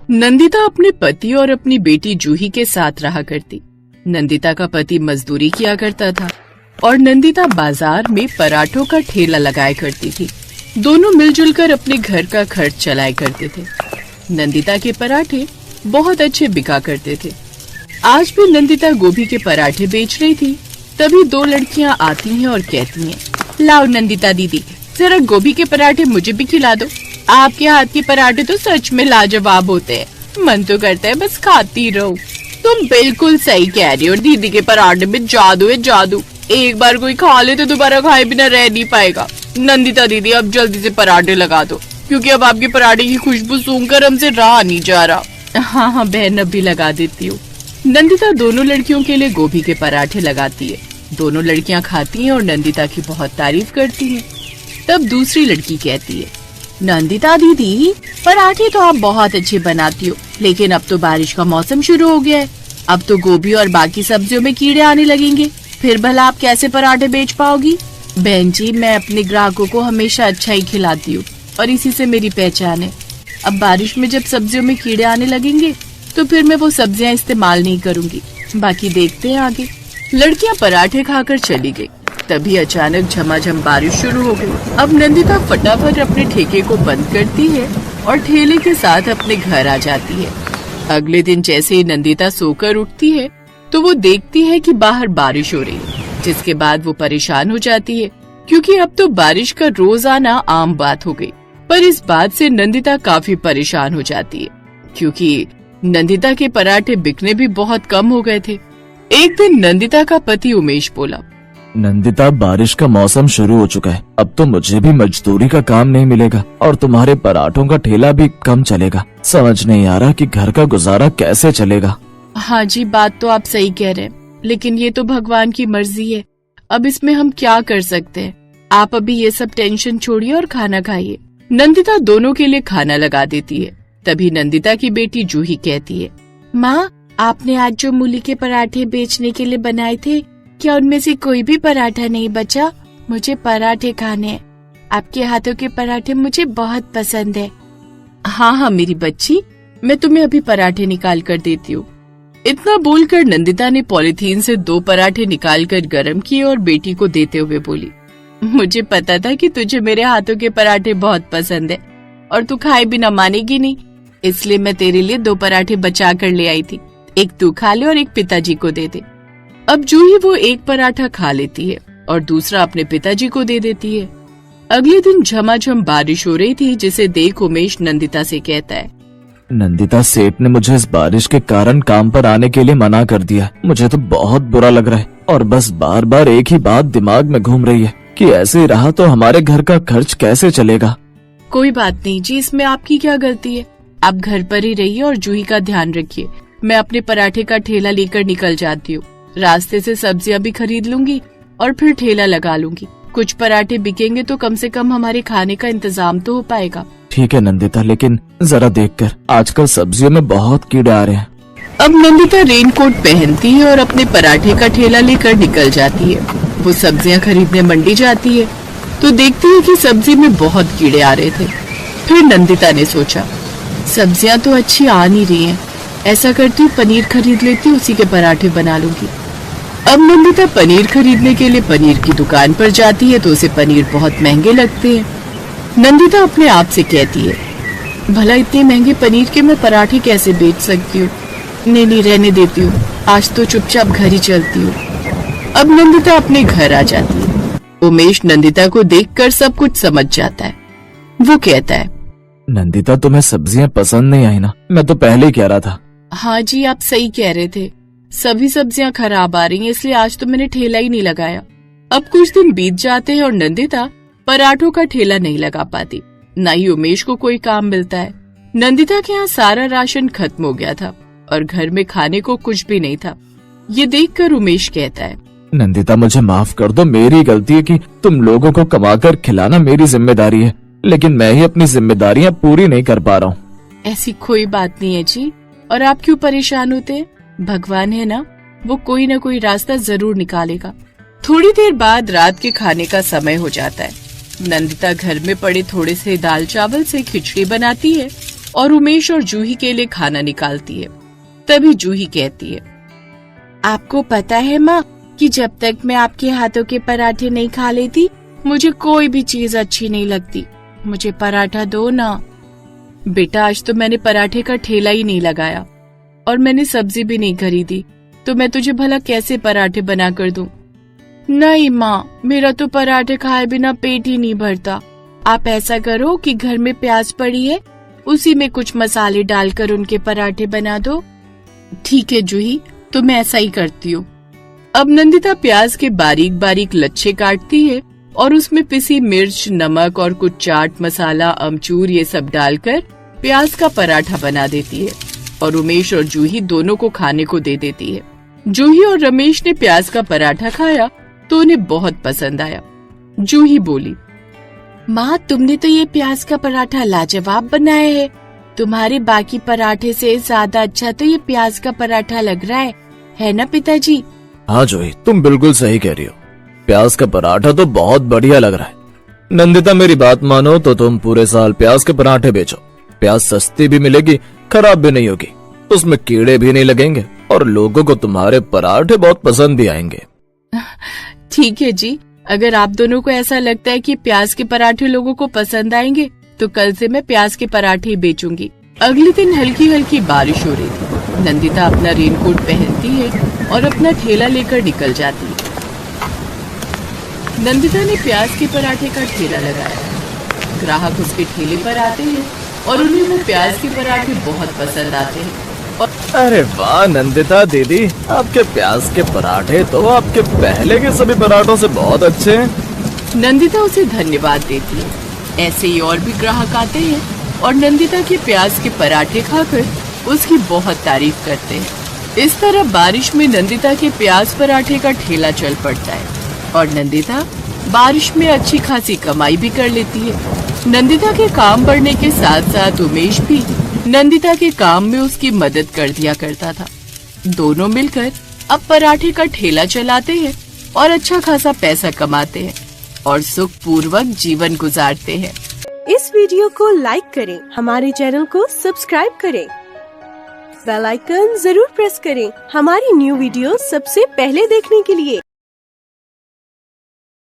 नंदिता अपने पति और अपनी बेटी जूही के साथ रहा करती। नंदिता का पति मजदूरी किया करता था और नंदिता बाजार में पराठों का ठेला लगाया करती थी। दोनों मिलजुल कर अपने घर का खर्च चलाया करते थे। नंदिता के पराठे बहुत अच्छे बिका करते थे। आज भी नंदिता गोभी के पराठे बेच रही थी। तभी दो लड़कियां आती हैं और कहती हैं, लाओ नंदिता दीदी, जरा गोभी के पराठे मुझे भी खिला दो। आपके हाथ के पराठे तो सच में लाजवाब होते हैं। मन तो करता है बस खाती रहो। तुम बिल्कुल सही कह रही हो, दीदी के पराठे में जादू है जादू। एक बार कोई खा ले तो दोबारा खाए बिना रह नहीं पाएगा। नंदिता दीदी अब जल्दी से पराठे लगा दो, क्योंकि अब आपके पराठे की खुशबू सूंघकर हमसे रहा नहीं जा रहा। हाँ बहन, अब भी लगा देती हूँ। नंदिता दोनों लड़कियों के लिए गोभी के पराठे लगाती है। दोनों लड़कियां खाती हैं और नंदिता की बहुत तारीफ करती हैं। तब दूसरी लड़की कहती है, नंदिता दीदी, पराठे तो आप बहुत अच्छे बनाती हो, लेकिन अब तो बारिश का मौसम शुरू हो गया है। अब तो गोभी और बाकी सब्जियों में कीड़े आने लगेंगे, फिर भला आप कैसे पराठे बेच पाओगी? बहन जी, मैं अपने ग्राहकों को हमेशा अच्छा ही खिलाती हूँ और इसी से मेरी पहचान है। अब बारिश में जब सब्जियों में कीड़े आने लगेंगे तो फिर मैं वो सब्जियां इस्तेमाल नहीं करूँगी। बाकी देखते हैं आगे। लड़कियां पराठे खाकर चली गई। तभी अचानक झमाझम बारिश शुरू हो गई। अब नंदिता फटाफट अपने ठेके को बंद करती है और ठेले के साथ अपने घर आ जाती है। अगले दिन जैसे ही नंदिता सोकर उठती है तो वो देखती है कि बाहर बारिश हो रही है, जिसके बाद वो परेशान हो जाती है, क्योंकि अब तो बारिश का रोज आना आम बात हो गई। पर इस बात से नंदिता काफी परेशान हो जाती है, क्योंकि नंदिता के पराठे बिकने भी बहुत कम हो गए थे। एक दिन नंदिता का पति उमेश बोला, नंदिता, बारिश का मौसम शुरू हो चुका है। अब तो मुझे भी मजदूरी का काम नहीं मिलेगा और तुम्हारे पराठों का ठेला भी कम चलेगा। समझ नहीं आ रहा कि घर का गुजारा कैसे चलेगा। हाँ जी, बात तो आप सही कह रहे हैं, लेकिन ये तो भगवान की मर्जी है। अब इसमें हम क्या कर सकते हैं? आप अभी ये सब टेंशन छोड़िए और खाना खाइए। नंदिता दोनों के लिए खाना लगा देती है। तभी नंदिता की बेटी जूही कहती है, माँ, आपने आज जो मूली के पराठे बेचने के लिए बनाए थे, क्या उनमें से कोई भी पराठा नहीं बचा? मुझे पराठे खाने हैं। आपके हाथों के पराठे मुझे बहुत पसंद है। हाँ हाँ मेरी बच्ची, मैं तुम्हें अभी पराठे निकाल कर देती हूँ। इतना बोलकर नंदिता ने पॉलिथीन से 2 पराठे निकाल कर गर्म किए और बेटी को देते हुए बोली, मुझे पता था कि तुझे मेरे हाथों के पराठे बहुत पसंद है और तू खाए बिना मानेगी नहीं, इसलिए मैं तेरे लिए 2 पराठे बचा कर ले आई थी। एक तू खा ले और एक पिताजी को दे दे। अब जूही वो एक पराठा खा लेती है और दूसरा अपने पिताजी को दे देती है। अगले दिन झमाझम बारिश हो रही थी, जिसे देख उमेश नंदिता से कहता है, नंदिता, सेठ ने मुझे इस बारिश के कारण काम पर आने के लिए मना कर दिया। मुझे तो बहुत बुरा लग रहा है और बस बार बार एक ही बात दिमाग में घूम रही है कि ऐसे ही रहा तो हमारे घर का खर्च कैसे चलेगा। कोई बात नहीं जी, इसमें आपकी क्या गलती है? आप घर पर ही रहिए और जूही का ध्यान रखिए। मैं अपने पराठे का ठेला लेकर निकल जाती हूँ। रास्ते से सब्जियां भी खरीद लूंगी और फिर ठेला लगा लूंगी। कुछ पराठे बिकेंगे तो कम से कम हमारे खाने का इंतजाम तो हो पाएगा। ठीक है नंदिता, लेकिन जरा देखकर, आजकल सब्जियों में बहुत कीड़े आ रहे हैं। अब नंदिता रेनकोट पहनती है और अपने पराठे का ठेला लेकर निकल जाती है। वो सब्जियां खरीदने मंडी जाती है तो देखती है कि सब्जी में बहुत कीड़े आ रहे थे। फिर नंदिता ने सोचा, सब्जियां तो अच्छी आ नहीं रही हैं, ऐसा करती हूँ पनीर खरीद लेती हूँ, उसी के पराठे बना लूंगी। अब नंदिता पनीर खरीदने के लिए पनीर की दुकान पर जाती है तो उसे पनीर बहुत महंगे लगते हैं। नंदिता अपने आप से कहती है, भला इतने महंगे पनीर के मैं पराठे कैसे बेच सकती हूँ? नहीं, रहने देती हूँ, आज तो चुपचाप घर ही चलती हूँ। अब नंदिता अपने घर आ जाती है। उमेश नंदिता को देखकर सब कुछ समझ जाता है। वो कहता है, नंदिता, तुम्हें सब्जियां पसंद नहीं आई ना? मैं तो पहले ही कह रहा था। हाँ जी, आप सही कह रहे थे, सभी सब्जियां खराब आ रही हैं, इसलिए आज तो मैंने ठेला ही नहीं लगाया। अब कुछ दिन बीत जाते हैं और नंदिता पराठों का ठेला नहीं लगा पाती, न ही उमेश को कोई काम मिलता है। नंदिता के यहाँ सारा राशन खत्म हो गया था और घर में खाने को कुछ भी नहीं था। ये देखकर उमेश कहता है, नंदिता, मुझे माफ कर दो, मेरी गलती है कि तुम लोगों को कमाकर खिलाना मेरी जिम्मेदारी है, लेकिन मैं ही अपनी जिम्मेदारियां पूरी नहीं कर पा रहा हूँ। ऐसी कोई बात नहीं है जी, और आप क्यों परेशान होते हैं? भगवान है ना, वो कोई न कोई रास्ता जरूर निकालेगा। थोड़ी देर बाद रात के खाने का समय हो जाता है। नंदिता घर में पड़े थोड़े से दाल चावल से खिचड़ी बनाती है और उमेश और जूही के लिए खाना निकालती है। तभी जूही कहती है, आपको पता है माँ कि जब तक मैं आपके हाथों के पराठे नहीं खा लेती मुझे कोई भी चीज अच्छी नहीं लगती। मुझे पराठा दो ना। बेटा, आज तो मैंने पराठे का ठेला ही नहीं लगाया और मैंने सब्जी भी नहीं खरीदी, तो मैं तुझे भला कैसे पराठे बना कर दूं? नहीं माँ, मेरा तो पराठे खाए बिना पेट ही नहीं भरता। आप ऐसा करो कि घर में प्याज पड़ी है, उसी में कुछ मसाले डालकर उनके पराठे बना दो। ठीक है जूही, तो मैं ऐसा ही करती हूँ। अब नंदिता प्याज के बारीक बारीक लच्छे काटती है और उसमें पिसी मिर्च, नमक और कुछ चाट मसाला, अमचूर ये सब डालकर प्याज का पराठा बना देती है और उमेश और जूही दोनों को खाने को दे देती है। जूही और रमेश ने प्याज का पराठा खाया तो उन्हें बहुत पसंद आया। जूही बोली, माँ तुमने तो ये प्याज का पराठा लाजवाब बनाया है। तुम्हारे बाकी पराठे से ज्यादा अच्छा तो ये प्याज का पराठा लग रहा है ना पिताजी? हाँ जूही, तुम बिल्कुल सही कह रही हो। प्याज का पराठा तो बहुत बढ़िया लग रहा है। नंदिता, मेरी बात मानो तो तुम पूरे साल प्याज के पराठे बेचो। प्याज सस्ती भी मिलेगी, खराब भी नहीं होगी, उसमें कीड़े भी नहीं लगेंगे और लोगों को तुम्हारे पराठे बहुत पसंद भी आएंगे। ठीक है जी, अगर आप दोनों को ऐसा लगता है कि प्याज के पराठे लोगों को पसंद आएंगे तो कल से मैं प्याज के पराठे ही बेचूंगी। अगले दिन हल्की हल्की बारिश हो रही थी। नंदिता अपना रेनकोट पहनती है और अपना ठेला लेकर निकल जाती है। नंदिता ने प्याज के पराठे का ठेला लगाया। ग्राहक उसके ठेले पर आते हैं और उन्हें वो प्याज के पराठे बहुत पसंद आते हैं। अरे वाह नंदिता दीदी, आपके प्याज के पराठे तो आपके पहले के सभी पराठों से बहुत अच्छे हैं। नंदिता उसे धन्यवाद देती है। ऐसे ही और भी ग्राहक आते हैं और नंदिता के प्याज के पराठे खाकर उसकी बहुत तारीफ करते हैं। इस तरह बारिश में नंदिता के प्याज पराठे का ठेला चल पड़ता है और नंदिता बारिश में अच्छी खासी कमाई भी कर लेती है। नंदिता के काम बढ़ने के साथ साथ उमेश भी नंदिता के काम में उसकी मदद कर दिया करता था। दोनों मिलकर अब पराठे का ठेला चलाते हैं और अच्छा खासा पैसा कमाते हैं और सुख पूर्वक जीवन गुजारते हैं। इस वीडियो को लाइक करें, हमारे चैनल को सब्सक्राइब करें, बेल आइकन जरूर प्रेस करें हमारी न्यू वीडियो सबसे पहले देखने के लिए।